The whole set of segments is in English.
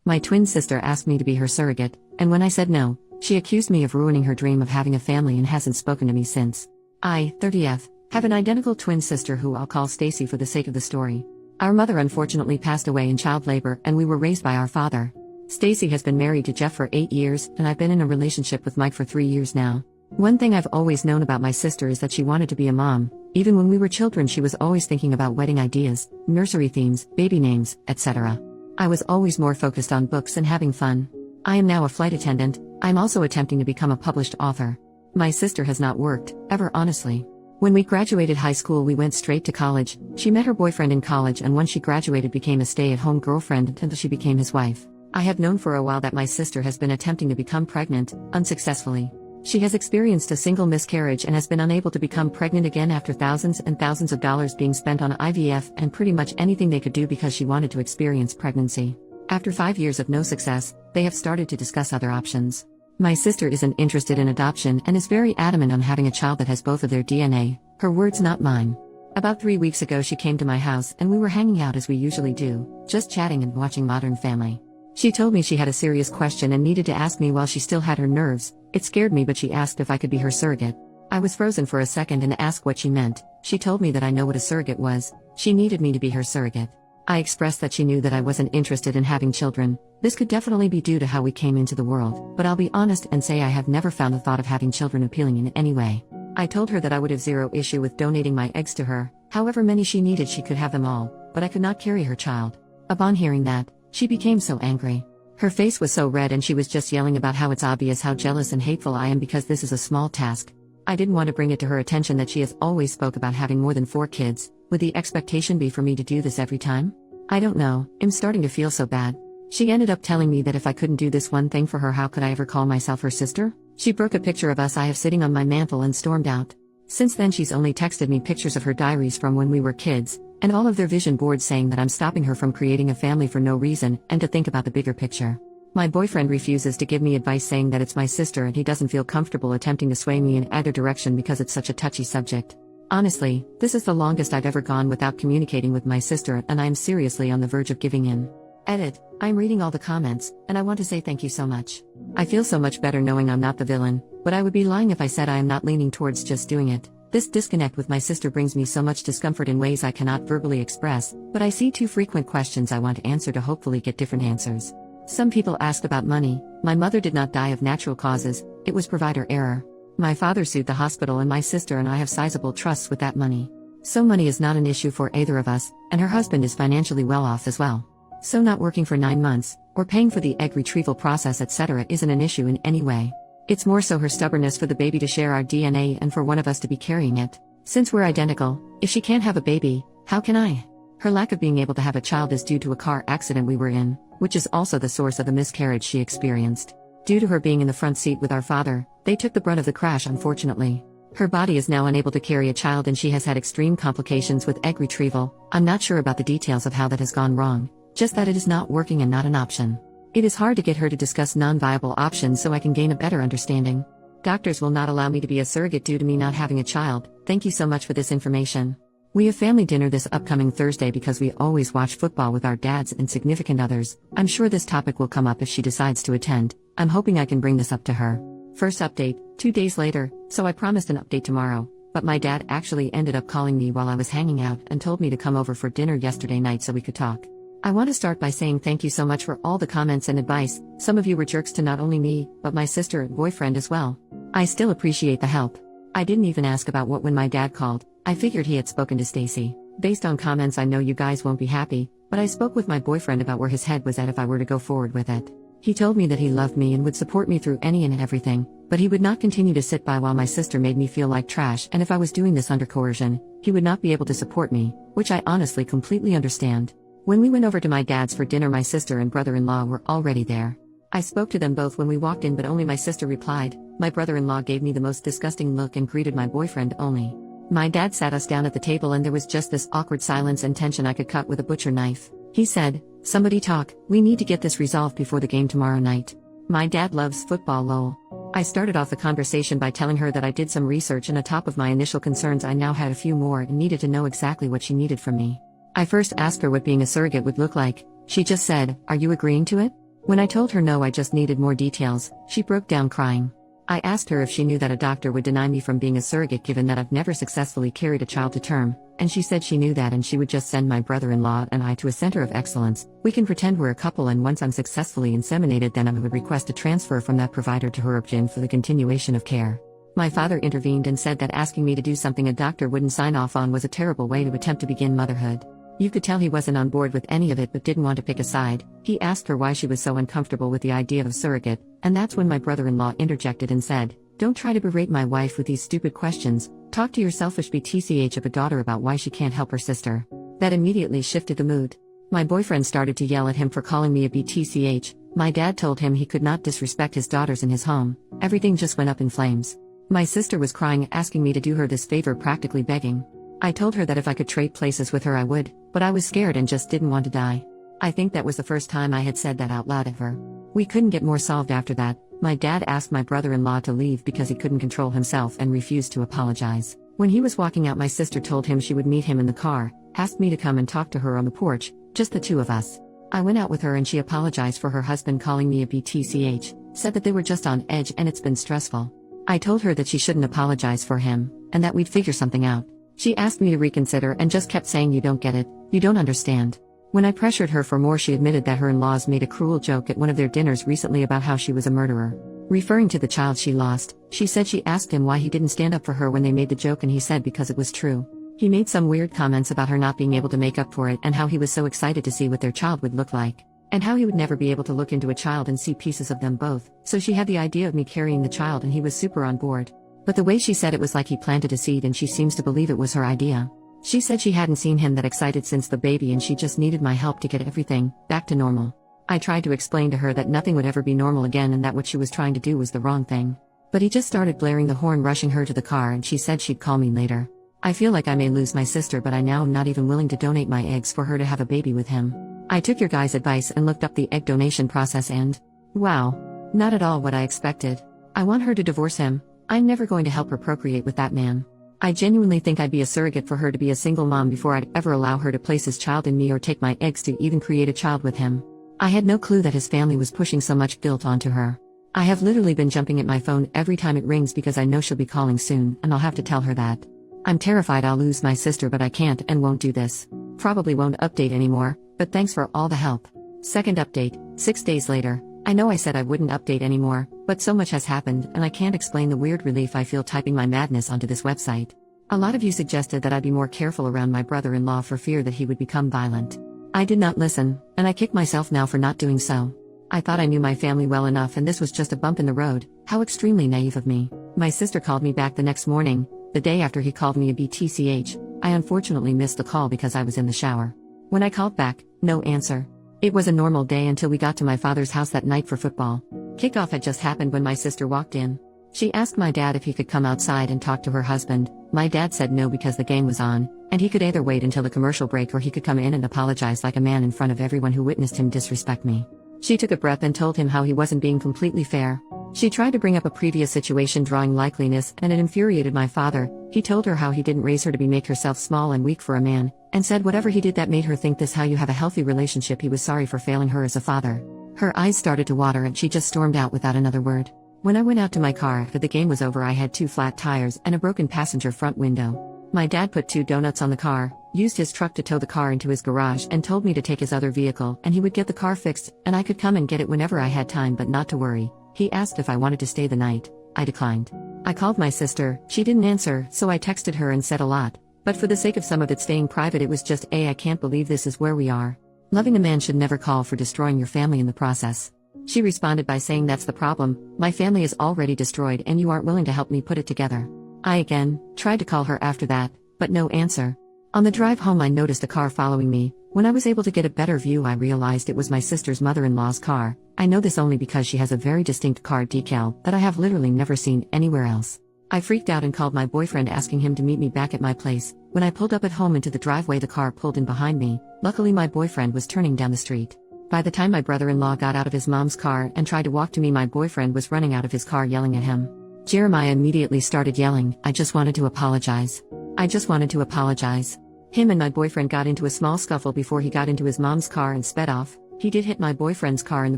My twin sister asked me to be her surrogate, and when I said no, she accused me of ruining her dream of having a family and hasn't spoken to me since. I, 30F, have an identical twin sister who I'll call Stacy for the sake of the story. Our mother unfortunately passed away in child labor and we were raised by our father. Stacy has been married to Jeff for 8 years and I've been in a relationship with Mike for 3 years now. One thing I've always known about my sister is that she wanted to be a mom. Even when we were children she was always thinking about wedding ideas, nursery themes, baby names, etc. I was always more focused on books and having fun. I am now a flight attendant. I'm also attempting to become a published author. My sister has not worked, ever honestly. When we graduated high school we went straight to college. She met her boyfriend in college and once she graduated became a stay-at-home girlfriend until she became his wife. I have known for a while that my sister has been attempting to become pregnant, unsuccessfully. She has experienced a single miscarriage and has been unable to become pregnant again after thousands and thousands of dollars being spent on IVF and pretty much anything they could do because she wanted to experience pregnancy. After 5 years of no success, they have started to discuss other options. My sister isn't interested in adoption and is very adamant on having a child that has both of their DNA, her words not mine. About 3 weeks ago she came to my house and we were hanging out as we usually do, just chatting and watching Modern Family. She told me she had a serious question and needed to ask me while she still had her nerves. It scared me but she asked if I could be her surrogate. I was frozen for a second and asked what she meant. She told me that I know what a surrogate was. She needed me to be her surrogate. I expressed that she knew that I wasn't interested in having children. This could definitely be due to how we came into the world, but I'll be honest and say I have never found the thought of having children appealing in any way. I told her that I would have zero issue with donating my eggs to her. However many she needed she could have them all, but I could not carry her child. Upon hearing that, she became so angry. Her face was so red and she was just yelling about how it's obvious how jealous and hateful I am because this is a small task. I didn't want to bring it to her attention that she has always spoke about having more than 4 kids. Would the expectation be for me to do this every time? I don't know, I'm starting to feel so bad. She ended up telling me that if I couldn't do this one thing for her how could I ever call myself her sister? She broke a picture of us I have sitting on my mantle and stormed out. Since then she's only texted me pictures of her diaries from when we were kids, and all of their vision boards saying that I'm stopping her from creating a family for no reason and to think about the bigger picture. My boyfriend refuses to give me advice saying that it's my sister and he doesn't feel comfortable attempting to sway me in either direction because it's such a touchy subject. Honestly, this is the longest I've ever gone without communicating with my sister and I am seriously on the verge of giving in. Edit. I'm reading all the comments, and I want to say thank you so much. I feel so much better knowing I'm not the villain, but I would be lying if I said I am not leaning towards just doing it. This disconnect with my sister brings me so much discomfort in ways I cannot verbally express, but I see 2 frequent questions I want to answer to hopefully get different answers. Some people asked about money. My mother did not die of natural causes, it was provider error. My father sued the hospital and my sister and I have sizable trusts with that money. So money is not an issue for either of us, and her husband is financially well off as well. So not working for 9 months, or paying for the egg retrieval process etc. isn't an issue in any way. It's more so her stubbornness for the baby to share our DNA and for one of us to be carrying it. Since we're identical, if she can't have a baby, how can I? Her lack of being able to have a child is due to a car accident we were in, which is also the source of the miscarriage she experienced. Due to her being in the front seat with our father, they took the brunt of the crash unfortunately. Her body is now unable to carry a child and she has had extreme complications with egg retrieval. I'm not sure about the details of how that has gone wrong, just that it is not working and not an option. It is hard to get her to discuss non-viable options so I can gain a better understanding. Doctors will not allow me to be a surrogate due to me not having a child. Thank you so much for this information. We have family dinner this upcoming Thursday because we always watch football with our dads and significant others. I'm sure this topic will come up if she decides to attend. I'm hoping I can bring this up to her. First update, 2 days later, so I promised an update tomorrow, but my dad actually ended up calling me while I was hanging out and told me to come over for dinner yesterday night so we could talk. I want to start by saying thank you so much for all the comments and advice. Some of you were jerks to not only me, but my sister and boyfriend as well. I still appreciate the help. I didn't even ask about what when my dad called. I figured he had spoken to Stacy. Based on comments I know you guys won't be happy, but I spoke with my boyfriend about where his head was at if I were to go forward with it. He told me that he loved me and would support me through any and everything, but he would not continue to sit by while my sister made me feel like trash, and if I was doing this under coercion, he would not be able to support me, which I honestly completely understand. When we went over to my dad's for dinner my sister and brother-in-law were already there. I spoke to them both when we walked in but only my sister replied. My brother-in-law gave me the most disgusting look and greeted my boyfriend only. My dad sat us down at the table and there was just this awkward silence and tension I could cut with a butcher knife. He said, "Somebody talk, we need to get this resolved before the game tomorrow night." My dad loves football lol. I started off the conversation by telling her that I did some research and on top of my initial concerns I now had a few more and needed to know exactly what she needed from me. I first asked her what being a surrogate would look like. She just said, "Are you agreeing to it?" When I told her no, I just needed more details, she broke down crying. I asked her if she knew that a doctor would deny me from being a surrogate given that I've never successfully carried a child to term, and she said she knew that and she would just send my brother-in-law and I to a center of excellence. We can pretend we're a couple, and once I'm successfully inseminated then I would request a transfer from that provider to her option for the continuation of care. My father intervened and said that asking me to do something a doctor wouldn't sign off on was a terrible way to attempt to begin motherhood. You could tell he wasn't on board with any of it but didn't want to pick a side. He asked her why she was so uncomfortable with the idea of a surrogate, and that's when my brother-in-law interjected and said, "Don't try to berate my wife with these stupid questions, talk to your selfish BTCH of a daughter about why she can't help her sister." That immediately shifted the mood. My boyfriend started to yell at him for calling me a BTCH, my dad told him he could not disrespect his daughters in his home, everything just went up in flames. My sister was crying, asking me to do her this favor, practically begging. I told her that if I could trade places with her I would, but I was scared and just didn't want to die. I think that was the first time I had said that out loud ever. We couldn't get more solved after that. My dad asked my brother-in-law to leave because he couldn't control himself and refused to apologize. When he was walking out, my sister told him she would meet him in the car, asked me to come and talk to her on the porch, just the two of us. I went out with her and she apologized for her husband calling me a BTCH, said that they were just on edge and it's been stressful. I told her that she shouldn't apologize for him, and that we'd figure something out. She asked me to reconsider and just kept saying, "You don't get it, you don't understand." When I pressured her for more, she admitted that her in-laws made a cruel joke at one of their dinners recently about how she was a murderer. Referring to the child she lost, she said she asked him why he didn't stand up for her when they made the joke, and he said because it was true. He made some weird comments about her not being able to make up for it and how he was so excited to see what their child would look like. And how he would never be able to look into a child and see pieces of them both, so she had the idea of me carrying the child and he was super on board. But the way she said it was like he planted a seed and she seems to believe it was her idea. She said she hadn't seen him that excited since the baby and she just needed my help to get everything back to normal. I tried to explain to her that nothing would ever be normal again and that what she was trying to do was the wrong thing. But he just started blaring the horn, rushing her to the car, and she said she'd call me later. I feel like I may lose my sister, but I now am not even willing to donate my eggs for her to have a baby with him. I took your guys' advice and looked up the egg donation process and, wow, not at all what I expected. I want her to divorce him. I'm never going to help her procreate with that man. I genuinely think I'd be a surrogate for her to be a single mom before I'd ever allow her to place his child in me or take my eggs to even create a child with him. I had no clue that his family was pushing so much guilt onto her. I have literally been jumping at my phone every time it rings because I know she'll be calling soon and I'll have to tell her that. I'm terrified I'll lose my sister, but I can't and won't do this. Probably won't update anymore, but thanks for all the help. Second update, 6 days later. I know I said I wouldn't update anymore, but so much has happened and I can't explain the weird relief I feel typing my madness onto this website. A lot of you suggested that I be more careful around my brother-in-law for fear that he would become violent. I did not listen, and I kick myself now for not doing so. I thought I knew my family well enough and this was just a bump in the road. How extremely naive of me. My sister called me back the next morning, the day after he called me a BTCH. I unfortunately missed the call because I was in the shower. When I called back, no answer. It was a normal day until we got to my father's house that night for football. Kickoff had just happened when my sister walked in. She asked my dad if he could come outside and talk to her husband. My dad said no because the game was on, and he could either wait until the commercial break or he could come in and apologize like a man in front of everyone who witnessed him disrespect me. She took a breath and told him how he wasn't being completely fair. She tried to bring up a previous situation drawing likeliness, and it infuriated my father. He told her how he didn't raise her to make herself small and weak for a man, and said whatever he did that made her think this how you have a healthy relationship, he was sorry for failing her as a father. Her eyes started to water and she just stormed out without another word. When I went out to my car after the game was over, I had 2 flat tires and a broken passenger front window. My dad put 2 donuts on the car, used his truck to tow the car into his garage, and told me to take his other vehicle and he would get the car fixed and I could come and get it whenever I had time, but not to worry. He asked if I wanted to stay the night. I declined. I called my sister, she didn't answer, so I texted her and said a lot. But for the sake of some of it staying private, it was just I can't believe this is where we are. Loving a man should never call for destroying your family in the process. She responded by saying that's the problem, my family is already destroyed and you aren't willing to help me put it together. I again tried to call her after that, but no answer. On the drive home I noticed a car following me. When I was able to get a better view I realized it was my sister's mother-in-law's car. I know this only because she has a very distinct car decal that I have literally never seen anywhere else. I freaked out and called my boyfriend asking him to meet me back at my place. When I pulled up at home into the driveway, the car pulled in behind me. Luckily my boyfriend was turning down the street. By the time my brother-in-law got out of his mom's car and tried to walk to me, my boyfriend was running out of his car yelling at him. Jeremiah immediately started yelling, I just wanted to apologize. I just wanted to apologize. Him and my boyfriend got into a small scuffle before he got into his mom's car and sped off. He did hit my boyfriend's car in the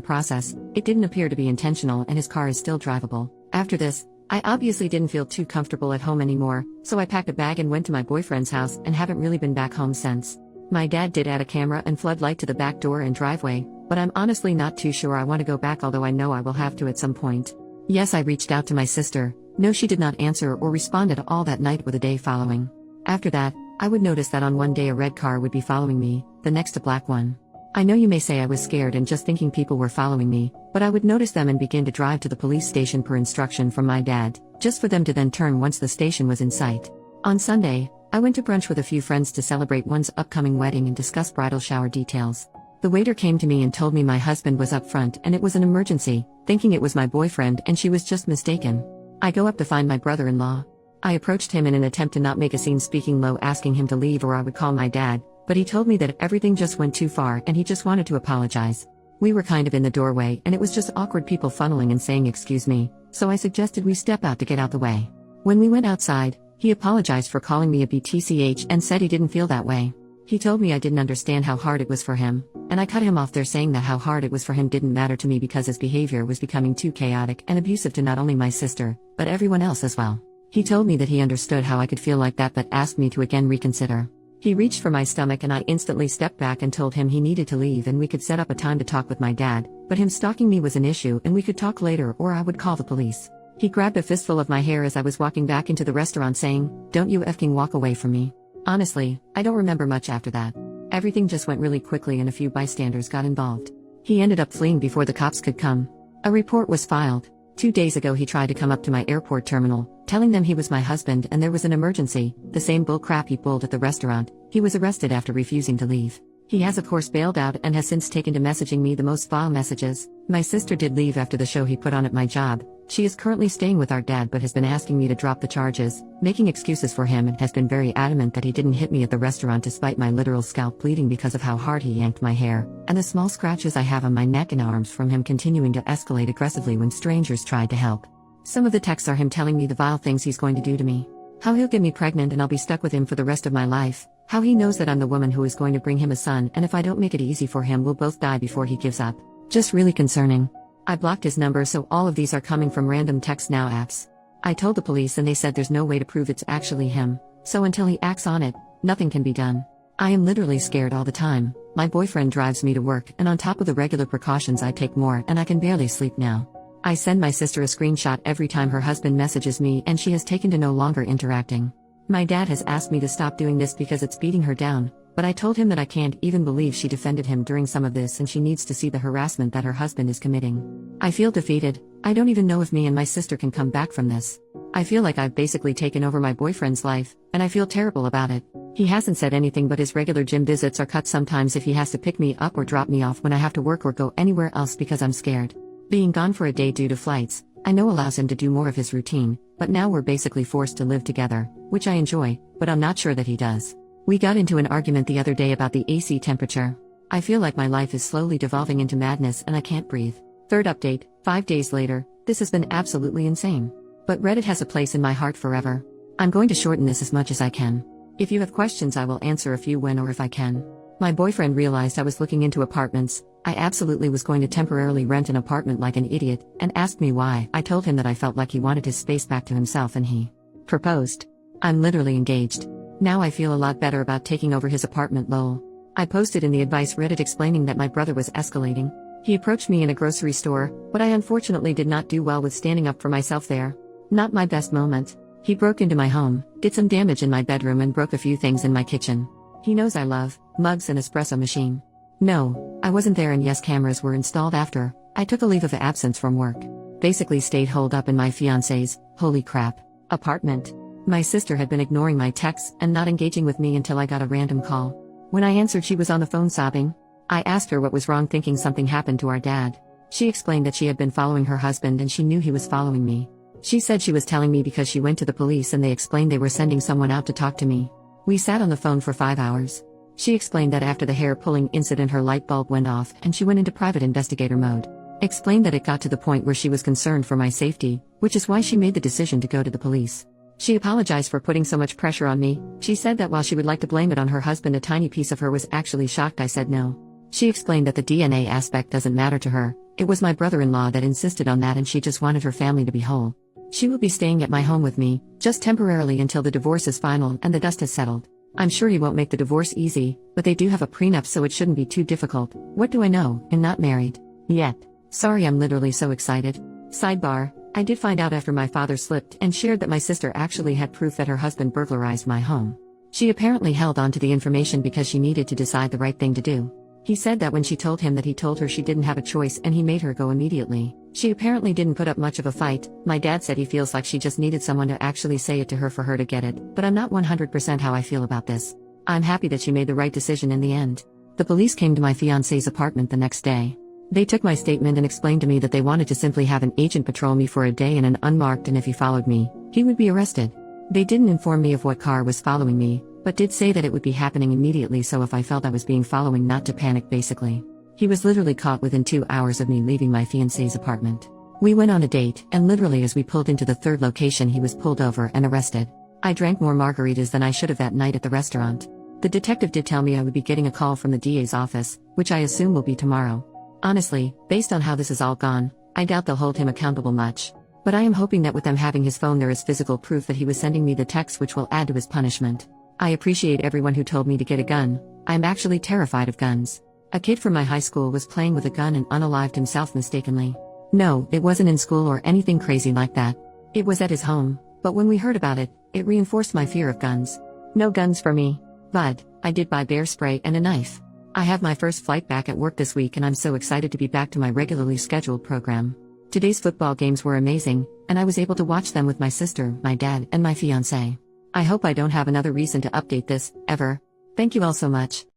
process. It didn't appear to be intentional and his car is still drivable. After this, I obviously didn't feel too comfortable at home anymore, so I packed a bag and went to my boyfriend's house and haven't really been back home since. My dad did add a camera and floodlight to the back door and driveway, but I'm honestly not too sure I want to go back, although I know I will have to at some point. Yes, I reached out to my sister. No, she did not answer or respond at all that night or the day following. After that, I would notice that on one day a red car would be following me, the next a black one. I know you may say I was scared and just thinking people were following me, but I would notice them and begin to drive to the police station per instruction from my dad, just for them to then turn once the station was in sight. On Sunday, I went to brunch with a few friends to celebrate one's upcoming wedding and discuss bridal shower details. The waiter came to me and told me my husband was up front and it was an emergency, thinking it was my boyfriend and she was just mistaken. I go up to find my brother-in-law. I approached him in an attempt to not make a scene, speaking low, asking him to leave or I would call my dad, but he told me that everything just went too far and he just wanted to apologize. We were kind of in the doorway and it was just awkward people funneling and saying excuse me, so I suggested we step out to get out the way. When we went outside, he apologized for calling me a BTCH and said he didn't feel that way. He told me I didn't understand how hard it was for him, and I cut him off there, saying that how hard it was for him didn't matter to me because his behavior was becoming too chaotic and abusive to not only my sister, but everyone else as well. He told me that he understood how I could feel like that but asked me to again reconsider. He reached for my stomach and I instantly stepped back and told him he needed to leave and we could set up a time to talk with my dad, but him stalking me was an issue and we could talk later or I would call the police. He grabbed a fistful of my hair as I was walking back into the restaurant, saying, "Don't you effing walk away from me." Honestly, I don't remember much after that. Everything just went really quickly and a few bystanders got involved. He ended up fleeing before the cops could come. A report was filed. 2 days ago he tried to come up to my airport terminal, telling them he was my husband and there was an emergency, the same bull crap he pulled at the restaurant. He was arrested after refusing to leave. He has of course bailed out and has since taken to messaging me the most vile messages. My sister did leave after the show he put on at my job. She is currently staying with our dad but has been asking me to drop the charges, making excuses for him, and has been very adamant that he didn't hit me at the restaurant despite my literal scalp bleeding because of how hard he yanked my hair, and the small scratches I have on my neck and arms from him continuing to escalate aggressively when strangers tried to help. Some of the texts are him telling me the vile things he's going to do to me. How he'll get me pregnant and I'll be stuck with him for the rest of my life. How he knows that I'm the woman who is going to bring him a son, and if I don't make it easy for him we'll both die before he gives up. Just really concerning. I blocked his number, so all of these are coming from random text now apps. I told the police and they said there's no way to prove it's actually him, so until he acts on it, nothing can be done. I am literally scared all the time. My boyfriend drives me to work and on top of the regular precautions I take more, and I can barely sleep now. I send my sister a screenshot every time her husband messages me and she has taken to no longer interacting. My dad has asked me to stop doing this because it's beating her down, but I told him that I can't even believe she defended him during some of this and she needs to see the harassment that her husband is committing. I feel defeated. I don't even know if me and my sister can come back from this. I feel like I've basically taken over my boyfriend's life, and I feel terrible about it. He hasn't said anything, but his regular gym visits are cut sometimes if he has to pick me up or drop me off when I have to work or go anywhere else because I'm scared. Being gone for a day due to flights, I know allows him to do more of his routine, but now we're basically forced to live together, which I enjoy, but I'm not sure that he does. We got into an argument the other day about the AC temperature. I feel like my life is slowly devolving into madness and I can't breathe. Third update, 5 days later. This has been absolutely insane. But Reddit has a place in my heart forever. I'm going to shorten this as much as I can. If you have questions I will answer a few when or if I can. My boyfriend realized I was looking into apartments. I absolutely was going to temporarily rent an apartment like an idiot, and asked me why. I told him that I felt like he wanted his space back to himself and he proposed. I'm literally engaged. Now I feel a lot better about taking over his apartment, lol. I posted in the advice Reddit explaining that my brother was escalating. He approached me in a grocery store, but I unfortunately did not do well with standing up for myself there. Not my best moment. He broke into my home, did some damage in my bedroom and broke a few things in my kitchen. He knows I love mugs and espresso machine. No, I wasn't there, and yes, cameras were installed after I took a leave of absence from work. Basically stayed holed up in my fiance's, holy crap, apartment. My sister had been ignoring my texts and not engaging with me until I got a random call. When I answered she was on the phone sobbing. I asked her what was wrong, thinking something happened to our dad. She explained that she had been following her husband and she knew he was following me. She said she was telling me because she went to the police and they explained they were sending someone out to talk to me. We sat on the phone for 5 hours. She explained that after the hair pulling incident her light bulb went off and she went into private investigator mode. Explained that it got to the point where she was concerned for my safety, which is why she made the decision to go to the police. She apologized for putting so much pressure on me. She said that while she would like to blame it on her husband, a tiny piece of her was actually shocked I said no. She explained that the DNA aspect doesn't matter to her. It was my brother-in-law that insisted on that and she just wanted her family to be whole. She will be staying at my home with me, just temporarily until the divorce is final and the dust has settled. I'm sure he won't make the divorce easy, but they do have a prenup so it shouldn't be too difficult. What do I know? I'm not married. Yet. Sorry, I'm literally so excited. Sidebar, I did find out after my father slipped and shared that my sister actually had proof that her husband burglarized my home. She apparently held on to the information because she needed to decide the right thing to do. He said that when she told him that he told her she didn't have a choice and he made her go immediately. She apparently didn't put up much of a fight. My dad said he feels like she just needed someone to actually say it to her for her to get it, but I'm not 100% how I feel about this. I'm happy that she made the right decision in the end. The police came to my fiancé's apartment the next day. They took my statement and explained to me that they wanted to simply have an agent patrol me for a day in an unmarked and if he followed me, he would be arrested. They didn't inform me of what car was following me, but did say that it would be happening immediately so if I felt I was being following not to panic basically. He was literally caught within 2 hours of me leaving my fiancé's apartment. We went on a date, and literally as we pulled into the third location he was pulled over and arrested. I drank more margaritas than I should have that night at the restaurant. The detective did tell me I would be getting a call from the DA's office, which I assume will be tomorrow. Honestly, based on how this has all gone, I doubt they'll hold him accountable much. But I am hoping that with them having his phone there is physical proof that he was sending me the text which will add to his punishment. I appreciate everyone who told me to get a gun. I'm actually terrified of guns. A kid from my high school was playing with a gun and unalived himself mistakenly. No, it wasn't in school or anything crazy like that. It was at his home, but when we heard about it, it reinforced my fear of guns. No guns for me. But I did buy bear spray and a knife. I have my first flight back at work this week and I'm so excited to be back to my regularly scheduled program. Today's football games were amazing, and I was able to watch them with my sister, my dad, and my fiancé. I hope I don't have another reason to update this, ever. Thank you all so much.